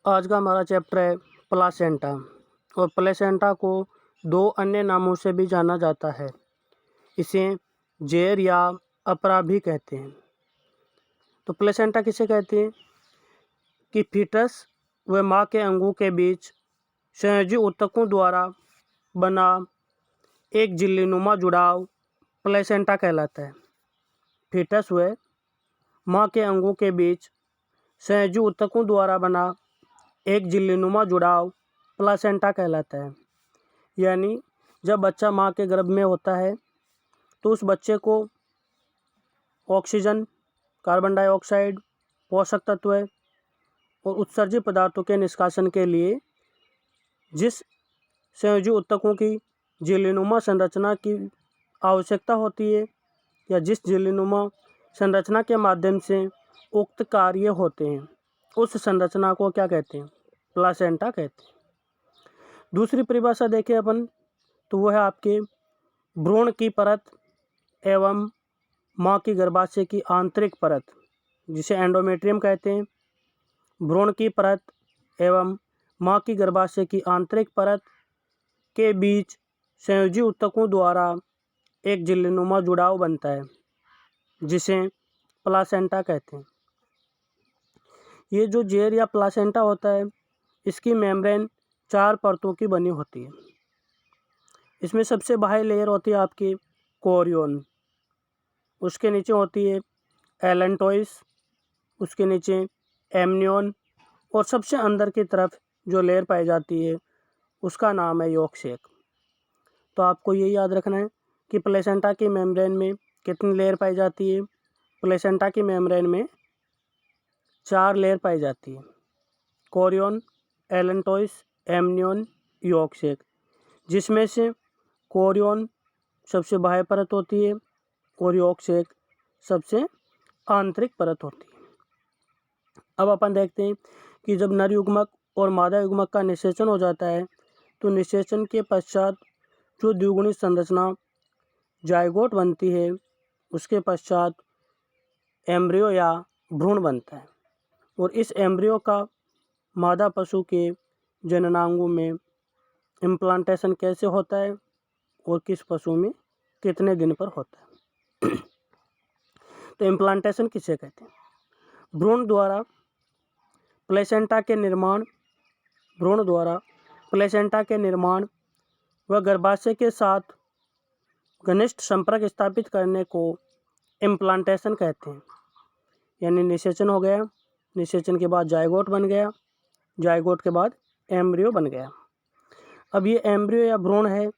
आज का हमारा चैप्टर है प्लासेंटा। और प्लेसेंटा को दो अन्य नामों से भी जाना जाता है। इसे जेर या अपरा भी कहते हैं। तो प्लेसेंटा किसे कहते हैं कि फीटस व माँ के अंगों के बीच संयोजी ऊतकों द्वारा बना एक झिल्लीनुमा जुड़ाव प्लेसेंटा कहलाता है। फीटस व माँ के अंगों के बीच संयोजी ऊतकों द्वारा बना एक झिल्लीनुमा जुड़ाव प्लासेंटा कहलाता है। यानी जब बच्चा माँ के गर्भ में होता है तो उस बच्चे को ऑक्सीजन, कार्बन डाइऑक्साइड, पोषक तत्व और उत्सर्जित पदार्थों के निष्कासन के लिए जिस संयोजी ऊतकों की झिल्लीनुमा संरचना की आवश्यकता होती है या जिस झिल्लीनुमा संरचना के माध्यम से उक्त कार्य होते हैं, उस संरचना को क्या कहते हैं? प्लासेंटा कहते हैं। दूसरी परिभाषा देखें अपन तो वो है आपके भ्रूण की परत एवं माँ की गर्भाशय की आंतरिक परत, जिसे एंडोमेट्रियम कहते हैं। भ्रूण की परत एवं माँ की गर्भाशय की आंतरिक परत के बीच संयोजी ऊतकों द्वारा एक झिल्लीनुमा जुड़ाव बनता है, जिसे प्लासेंटा कहते हैं। ये जो जेर या प्लासेंटा होता है, इसकी मेम्ब्रेन 4 परतों की बनी होती है। इसमें सबसे बाहरी लेयर होती है आपकी कोरियन, उसके नीचे होती है एलेंटोइस, उसके नीचे एमनियन और सबसे अंदर की तरफ जो लेयर पाई जाती है उसका नाम है यॉर्क शेक। तो आपको ये याद रखना है कि प्लेसेंटा की मेम्ब्रेन में कितनी लेयर पाई जाती है। प्लेसेंटा की मेम्ब्रेन में 4 लेयर पाई जाती है, Korean, allantois, amnion, York shake, जिसमें से कोरियन सबसे बाह्य परत होती है और यॉर्क शेक सबसे आंतरिक परत होती है। अब अपन देखते हैं कि जब नर युग्मक और मादा युग्मक का निषेचन हो जाता है तो निषेचन के पश्चात जो द्विगुणित संरचना जायगोट बनती है, उसके पश्चात एम्ब्रियो या भ्रूण बनता है। और इस एम्ब्रियो का मादा पशु के जननांगों में इम्प्लांटेशन कैसे होता है और किस पशु में कितने दिन पर होता है। तो इम्प्लांटेशन किसे कहते हैं? भ्रूण द्वारा प्लेसेंटा के निर्माण व गर्भाशय के साथ घनिष्ठ संपर्क स्थापित करने को इम्प्लांटेशन कहते हैं। यानी निषेचन हो गया, निषेचन के बाद जायगोट बन गया, जायगोट के बाद एम्ब्रियो बन गया। अब ये एम्ब्रियो या भ्रूण है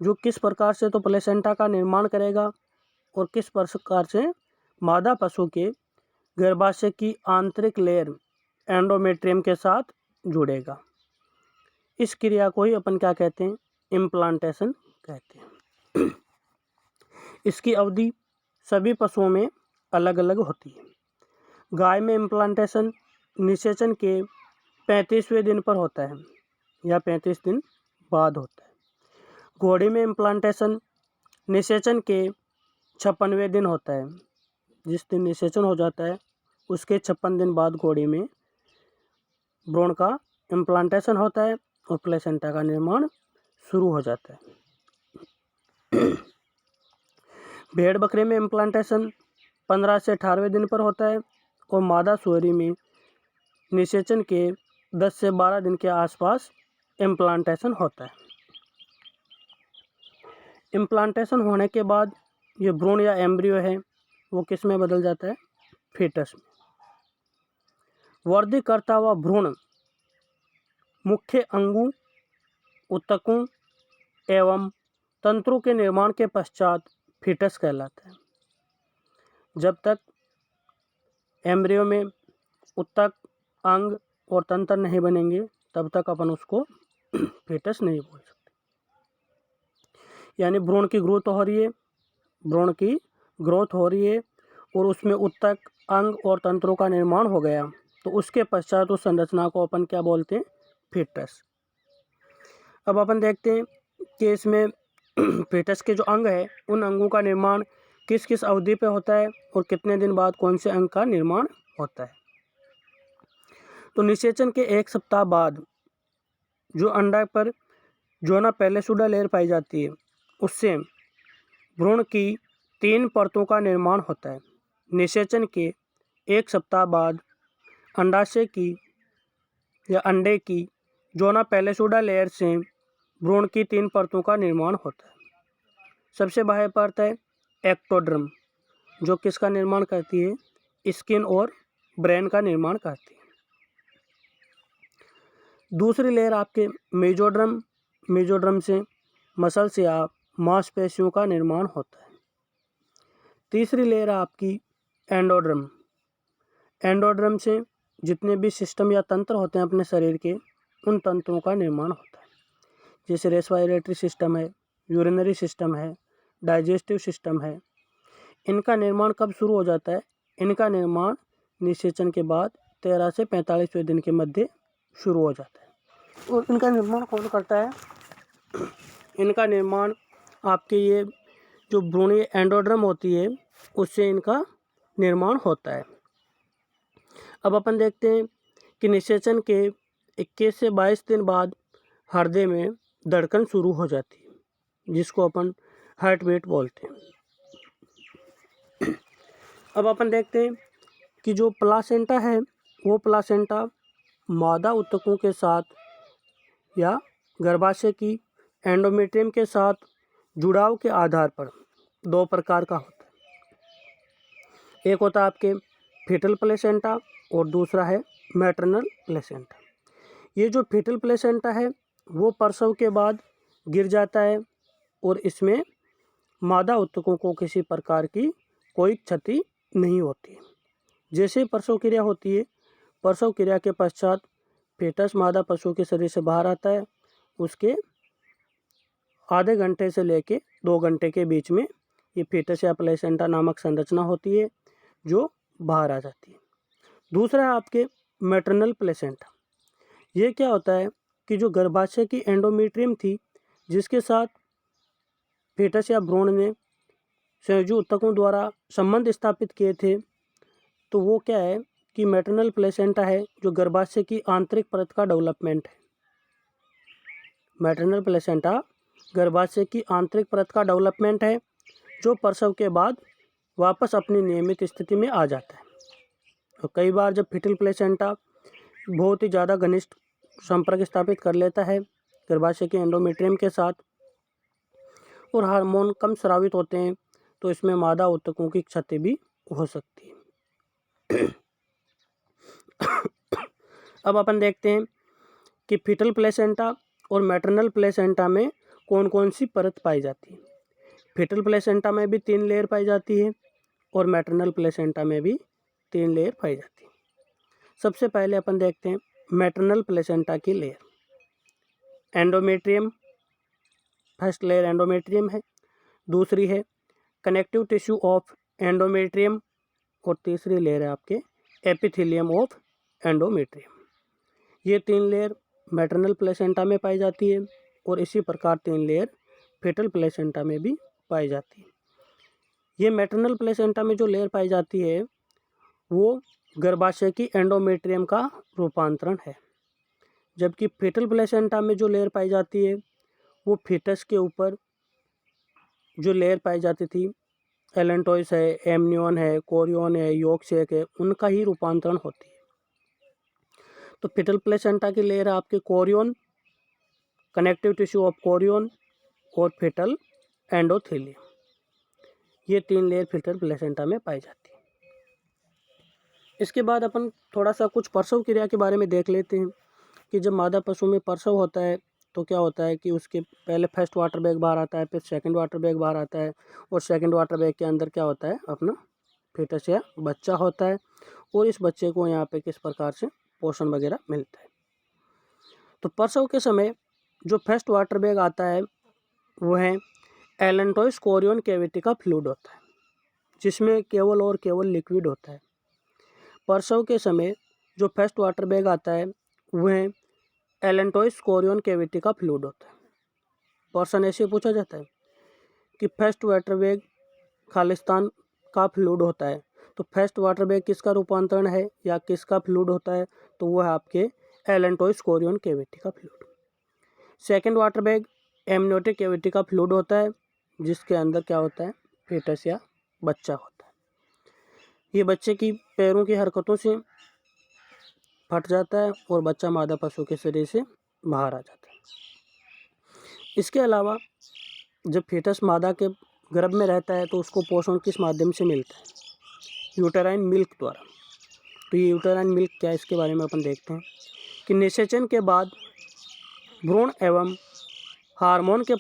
जो किस प्रकार से तो प्लेसेंटा का निर्माण करेगा और किस प्रकार से मादा पशु के गर्भाशय की आंतरिक लेयर एंडोमेट्रियम के साथ जुड़ेगा। इस क्रिया को ही अपन क्या कहते हैं? इम्प्लांटेशन कहते हैं। इसकी अवधि सभी पशुओं में अलग अलग होती है। गाय में इम्प्लांटेशन निषेचन के 35वें दिन पर होता है या 35 दिन बाद होता है। घोड़ी में इम्प्लांटेशन निषेचन के 56वें दिन होता है। जिस दिन निषेचन हो जाता है उसके 56 दिन बाद घोड़ी में भ्रूण का इम्प्लांटेशन होता है और प्लेसेंटा का निर्माण शुरू हो जाता है। भेड़ बकरी में इम्प्लांटेशन 15 से 18वें दिन पर होता है और मादा सुअरी में निषेचन के 10 से 12 दिन के आसपास इम्प्लांटेशन होता है। इम्प्लांटेशन होने के बाद ये भ्रूण या एम्ब्रियो है वो किस में बदल जाता है? फीटस में। वृद्धि करता हुआ भ्रूण मुख्य अंगों, ऊतकों एवं तंत्रों के निर्माण के पश्चात फीटस कहलाता है। जब तक एम्ब्रियो में ऊतक, अंग और तंत्र नहीं बनेंगे तब तक अपन उसको फीटस नहीं बोल सकते। यानी भ्रूण की ग्रोथ हो रही है और उसमें ऊतक, अंग और तंत्रों का निर्माण हो गया तो उसके पश्चात उस संरचना को अपन क्या बोलते हैं? फीटस। अब अपन देखते हैं कि इसमें फीटस के जो अंग है उन अंगों का निर्माण किस किस अवधि पे होता है और कितने दिन बाद कौन से अंग का निर्माण होता है। तो निषेचन के 1 सप्ताह बाद जो अंडा पर जोना पेलेसुडा लेयर पाई जाती है उससे भ्रूण की 3 परतों का निर्माण होता है। निषेचन के 1 सप्ताह बाद अंडाशय की या अंडे की जोना पेलेसुडा लेयर से भ्रूण की 3 परतों का निर्माण होता है। सबसे बाह्य परत है एक्टोडर्म, जो किसका निर्माण करती है? स्किन और ब्रेन का निर्माण करती है। दूसरी लेयर आपके मेजोडर्म, मेजोडर्म से मसल्स या मांसपेशियों का निर्माण होता है। तीसरी लेयर आपकी एंडोड्रम, एंडोड्रम से जितने भी सिस्टम या तंत्र होते हैं अपने शरीर के, उन तंत्रों का निर्माण होता है, जैसे रेस्पिरेटरी सिस्टम है, यूरिनरी सिस्टम है, डाइजेस्टिव सिस्टम है। इनका निर्माण कब शुरू हो जाता है? इनका निर्माण निषेचन के बाद 13 से 45वें दिन के मध्य शुरू हो जाता है। और इनका निर्माण कौन करता है? इनका निर्माण आपके ये जो भ्रूणीय एंडोड्रम होती है उससे इनका निर्माण होता है। अब अपन देखते हैं कि निषेचन के 21 से 22 दिन बाद हृदय में धड़कन शुरू हो जाती है, जिसको अपन हार्ट बीट बोलते हैं। अब अपन देखते हैं कि जो प्लासेंटा है वो प्लासेंटा मादा ऊतकों के साथ या गर्भाशय की एंडोमेट्रियम के साथ जुड़ाव के आधार पर 2 प्रकार का होता है। एक होता है आपके फीटल प्लेसेंटा और दूसरा है मैटरनल प्लेसेंटा। ये जो फीटल प्लेसेंटा है वो प्रसव के बाद गिर जाता है और इसमें मादा ऊतकों को किसी प्रकार की कोई क्षति नहीं होती। जैसे प्रसव क्रिया होती है, प्रसव क्रिया के पश्चात फेटस मादा पशु के शरीर से बाहर आता है। उसके आधे घंटे से लेके 2 घंटे के बीच में ये फेटस या प्लेसेंटा नामक संरचना होती है जो बाहर आ जाती है। दूसरा है आपके मैटरनल प्लेसेंटा। ये क्या होता है कि जो गर्भाशय की एंडोमेट्रियम थी जिसके साथ फेटस या भ्रूण ने संयोजी ऊतकों द्वारा संबंध स्थापित किए थे, तो वो क्या है कि मैटरनल प्लेसेंटा है जो गर्भाशय की आंतरिक परत का डेवलपमेंट है। मैटरनल प्लेसेंटा गर्भाशय की आंतरिक परत का डेवलपमेंट है जो प्रसव के बाद वापस अपनी नियमित स्थिति में आ जाता है। और कई बार जब फीटल प्लेसेंटा बहुत ही ज़्यादा घनिष्ठ संपर्क स्थापित कर लेता है गर्भाशय के एंडोमेट्रियम के साथ और हार्मोन कम स्रावित होते हैं, तो इसमें मादा ऊतकों की क्षति भी हो सकती है। अब अपन देखते हैं कि फीटल प्लेसेंटा और मैटरनल प्लेसेंटा में कौन कौन सी परत पाई जाती है। फीटल प्लेसेंटा में भी 3 लेयर पाई जाती है और मैटरनल प्लेसेंटा में भी 3 लेयर पाई जाती है। सबसे पहले अपन देखते हैं मैटरनल प्लेसेंटा की layer. Endometrium, first layer endometrium है, दूसरी है कनेक्टिव टिश्यू ऑफ एंडोमेट्रियम और तीसरी लेयर है आपके एपिथेलियम ऑफ एंडोमेट्रियम। ये 3 लेयर मैटरनल प्लेसेंटा में पाई जाती है और इसी प्रकार 3 लेयर फीटल प्लेसेंटा में भी पाई जाती है। ये मैटरनल प्लेसेंटा में जो लेयर पाई जाती है वो गर्भाशय की एंडोमेट्रियम का रूपांतरण है, जबकि फीटल प्लेसेंटा में जो लेयर पाई जाती है वो फीटस के ऊपर जो लेयर पाई जाती थी, एलेंटोइस है, एमनियन है, कोरियन है, यॉर्क शेक है, उनका ही रूपांतरण होती है। तो फीटल प्लेसेंटा की लेयर आपके Korean, connective tissue of Korean और फीटल एंडोथेलियम। ये 3 लेयर फीटल प्लेसेंटा में पाई जाती है। इसके बाद अपन थोड़ा सा कुछ प्रसव क्रिया के बारे में देख लेते हैं कि जब मादा पशु में प्रसव होता है तो क्या होता है कि उसके पहले फर्स्ट वाटर बैग बाहर आता है, फिर सेकंड वाटर बैग बाहर आता है और सेकंड वाटर बैग के अंदर क्या होता है, अपना फीटस या बच्चा होता है और इस बच्चे को यहाँ पे किस प्रकार से पोषण वगैरह मिलता है। तो प्रसव के समय जो फर्स्ट वाटर बैग आता है वो है एलेंटोइस कोरियन कैविटी का फ्लूइड होता है, जिसमें केवल और केवल लिक्विड होता है। प्रसव के समय जो फर्स्ट वाटर बैग आता है वह है एलेंटोइस कोरियन कैविटी का फ्लूइड होता है। क्वेश्चन ऐसे पूछा जाता है कि फर्स्ट वाटर बैग खालिस्तान का फ्लूइड होता है, तो फर्स्ट वाटर बैग किसका रूपांतरण है या किसका फ्लूइड होता है, तो वो है आपके एलेंटोइस कोरियन कैविटी का fluid. Second water bag amniotic cavity का फ्लूइड होता है, जिसके अंदर क्या होता है, फेटस या बच्चा होता है। ये बच्चे की पैरों की हरकतों से फट जाता है और बच्चा मादा पशु के शरीर से बाहर आ जाता है। इसके अलावा जब फेटस मादा के गर्भ में रहता है तो उसको पोषण किस माध्यम से मिलता है, यूटेराइन मिल्क द्वारा। तो ये यूटेराइन मिल्क क्या है, इसके बारे में अपन देखते हैं कि निषेचन के बाद भ्रूण एवं हार्मोन के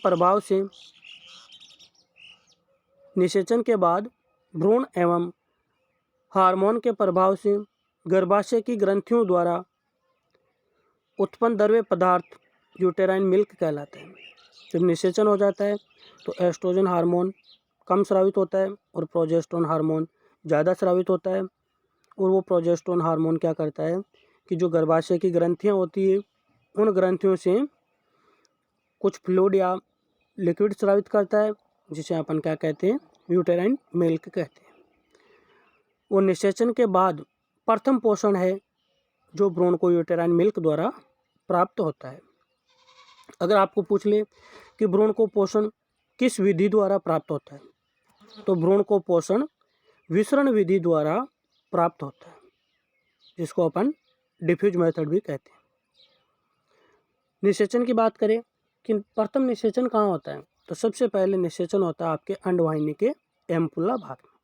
प्रभाव से गर्भाशय की ग्रंथियों द्वारा उत्पन्न द्रव्य पदार्थ यूटेराइन मिल्क कहलाते हैं। जब निषेचन हो जाता है तो एस्ट्रोजन हार्मोन कम स्रावित होता है और प्रोजेस्टेरोन हार्मोन ज़्यादा स्रावित होता है। और वो प्रोजेस्टेरोन हार्मोन क्या करता है कि जो गर्भाशय की ग्रंथियाँ होती है उन ग्रंथियों से कुछ फ्लूइड या लिक्विड स्रावित करता है, जिसे अपन क्या कहते हैं, यूटेराइन मिल्क कहते हैं। और निषेचन के बाद प्रथम पोषण है जो भ्रूण को यूटेराइन मिल्क द्वारा प्राप्त होता है। अगर आपको पूछ ले कि भ्रूण को पोषण किस विधि द्वारा प्राप्त होता है, तो भ्रूण को पोषण विसरण विधि द्वारा प्राप्त होता है, जिसको अपन डिफ्यूज मेथड भी कहते हैं। निषेचन की बात करें कि प्रथम निषेचन कहाँ होता है, तो सबसे पहले निषेचन होता है आपके अंडवाहिनी के एम्पुला भाग में।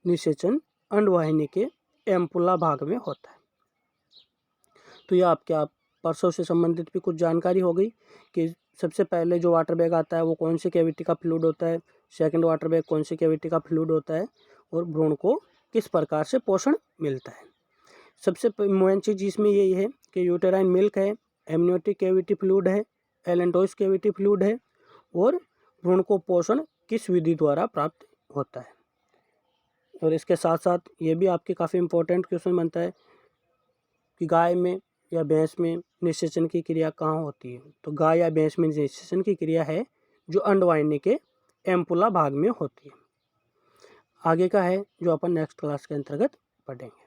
निषेचन अंडवाहिनी के एम्पुला भाग में होता है। तो यह आपके प्रसव से संबंधित भी कुछ जानकारी हो गई कि सबसे पहले जो वाटर बैग आता है वो कौन सी कैविटी का फ्लूइड होता है, सेकंड वाटर बैग कौन सी कैविटी का फ्लूइड होता है, और भ्रूण को किस प्रकार से पोषण मिलता है। सबसे मेन चीज़ इसमें यही है कि यूटेराइन मिल्क है, एमनियोटिक कैविटी फ्लूइड है, एलेंटोइस कैविटी फ्लूइड है, और भ्रूण को पोषण किस विधि द्वारा प्राप्त होता है। और इसके साथ साथ ये भी आपके काफ़ी इंपॉर्टेंट क्वेश्चन बनता है कि गाय में या भैंस में निषेचन की क्रिया कहाँ होती है। तो गाय या भैंस में निषेचन की क्रिया है जो अंडवाहिनी के एम्पुला भाग में होती है। आगे का है जो अपन नेक्स्ट क्लास के अंतर्गत पढ़ेंगे।